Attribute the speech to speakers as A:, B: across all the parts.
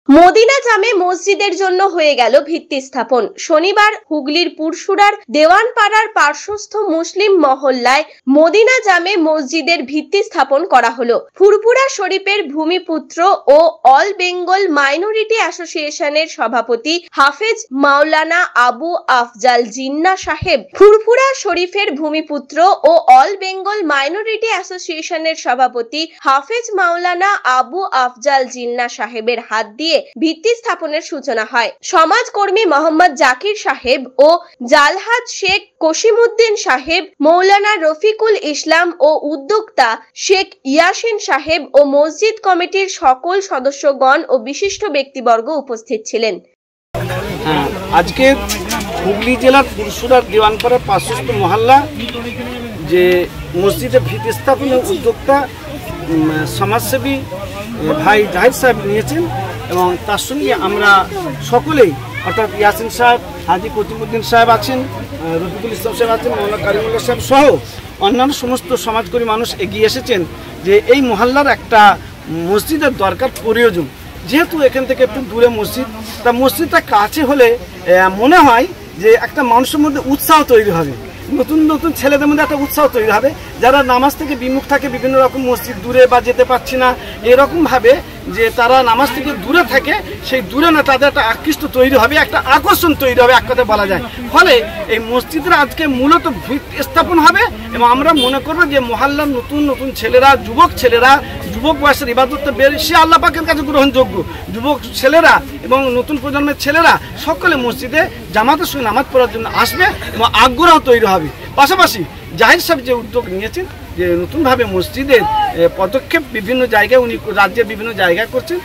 A: Medina জামে মসজিদের জন্য হয়ে গেল ভিত্তি স্থাপন। শনিবার হুগলির পুরসুরার দেওয়ানপাড়ার পার্শ্বস্থ মুসলিম মহল্লায় মদিনা জামে মসজিদের ভিত্তি স্থাপন করা হলো। ফুরফুরা শরীফের ভূমিপুত্র ও অল বেঙ্গল মাইনরিটি অ্যাসোসিয়েশনের সভাপতি হাফেজ মাওলানা আবু আফজাল জিন্নাহ সাহেব, ফুরফুরা শরীফের ভূমিপুত্র ও অল বেঙ্গল মাইনরিটি অ্যাসোসিয়েশনের সভাপতি হাফেজ মাওলানা আবু আফজাল জিন্নাহ সাহেবের হাত দিয়ে ভিত্তি স্থাপনের সূচনা হয়। সমাজকর্মী মোহাম্মদ জাকির সাহেব ও জালহাজ শেখ কসিমউদ্দিন সাহেব, মৌলানা রফিকুল ইসলাম ও উদ্যোক্তা শেখ ইয়াসিন সাহেব ও মসজিদ কমিটির সকল সদস্যগণ ও বিশিষ্ট ব্যক্তিবর্গ উপস্থিত ছিলেন।
B: আজকে হুগলি জেলার পুরসুরার দেওয়ানপাড়ার পার্শ্বস্থ মহল্লা যে মসজিদের ভিত্তি স্থাপনের উদ্যোক্তা সমাজসেবী ভাই জাহিদ সাহেব নিয়েছেন এবং তার সঙ্গে আমরা সকলেই অর্থাৎ ইয়াসিন সাহেব, হাজি কসিমউদ্দিন সাহেব আছেন, রফিকুল ইসলাম সাহেব আছেন, মৌলানা কারিমুল্লাহ সাহেব সহ অন্যান্য সমস্ত সমাজকর্মী মানুষ এগিয়ে এসেছেন যে এই মহল্লার একটা মসজিদের দরকার প্রয়োজন। যেহেতু এখান থেকে একটু দূরে মসজিদ, তা মসজিদটা কাছে হলে মনে হয় যে একটা মানুষের মধ্যে উৎসাহ তৈরি হবে, নতুন নতুন ছেলেদের মধ্যে একটা উৎসাহ তৈরি হবে। যারা নামাজ থেকে বিমুখ থাকে, বিভিন্ন রকম মসজিদ দূরে বা যেতে পারছি না, এরকমভাবে যে তারা নামাজ থেকে দূরে থাকে, সেই দূরে না তাদের একটা আকৃষ্ট তৈরি হবে, একটা আকর্ষণ তৈরি হবে, এক কথায় বলা যায়। ফলে এই মসজিদের আজকে মূলত ভিত্তি স্থাপন হবে এবং আমরা মনে করবো যে মহল্লার নতুন নতুন ছেলেরা, যুবক ছেলেরা, যুবক বয়সের ইবাদতটা বেশি আল্লাহ পাকের কাছে গ্রহণযোগ্য যুবক ছেলেরা এবং নতুন প্রজন্মের ছেলেরা সকলে মসজিদে জামাতের সঙ্গে নামাজ পড়ার জন্য আসবে এবং আগ্রহ তৈরি হবে। পাশাপাশি জাহিদ সাহেব যে উদ্যোগ নিয়েছেন যে নতুনভাবে মসজিদের পদক্ষেপ বিভিন্ন জায়গায় উনি রাজ্যের বিভিন্ন জায়গায় করছেন,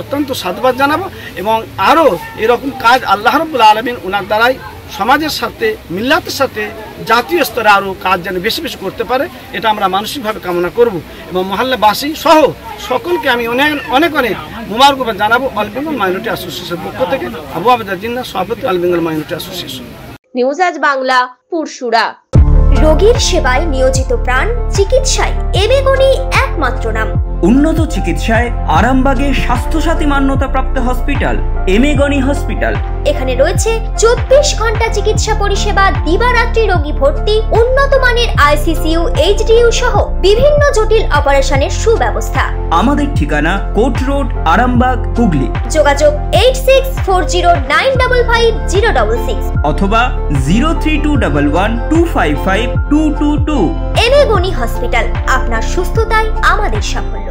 B: অত্যন্ত সাধুবাদ জানাবো এবং আরও এরকম কাজ আল্লাহ রাব্বুল আলামিন ওনার দ্বারাই সমাজের সাথে, মিল্লাতের সাথে জাতীয় স্তরে আরও কাজ যেন বেশি বেশি করতে পারে, এটা আমরা মানসিকভাবে কামনা করব এবং মহল্লাবাসী সহ সকলকে আমি অনেক অনেক অনেক মুবারকবাদ জানাবো অল বেঙ্গল মাইনরিটি অ্যাসোসিয়েশনের পক্ষ থেকে। আবু আফজাল জিন্নাহ, সভাপতি all Bengal minority association.
A: News আজ বাংলা, পুরসুরা।
C: রোগীর সেবায় নিয়োজিত প্রাণ, চিকিৎসায় এবেগুনি একমাত্র নাম।
D: উন্নত চিকিৎসায় আরামবাগে স্বাস্থ্যসাথী মান্যতাপ্রাপ্ত হসপিটাল এমেগনি হসপিটাল।
C: এখানে রয়েছে 24 ঘন্টা চিকিৎসা পরিষেবা, দিবারাত্রি রোগী ভর্তি, উন্নত মানের আইসিসিইউ, এইচডিইউ সহ বিভিন্ন জটিল অপারেশনের সুব্যবস্থা। আমাদের ঠিকানা কোট রোড, আরামবাগ, হুগলি। যোগাযোগ 8640955066
D: অথবা 03211255222।
C: এমেগনি হসপিটাল, আপনার সুস্থতাই আমাদের সাফল্য।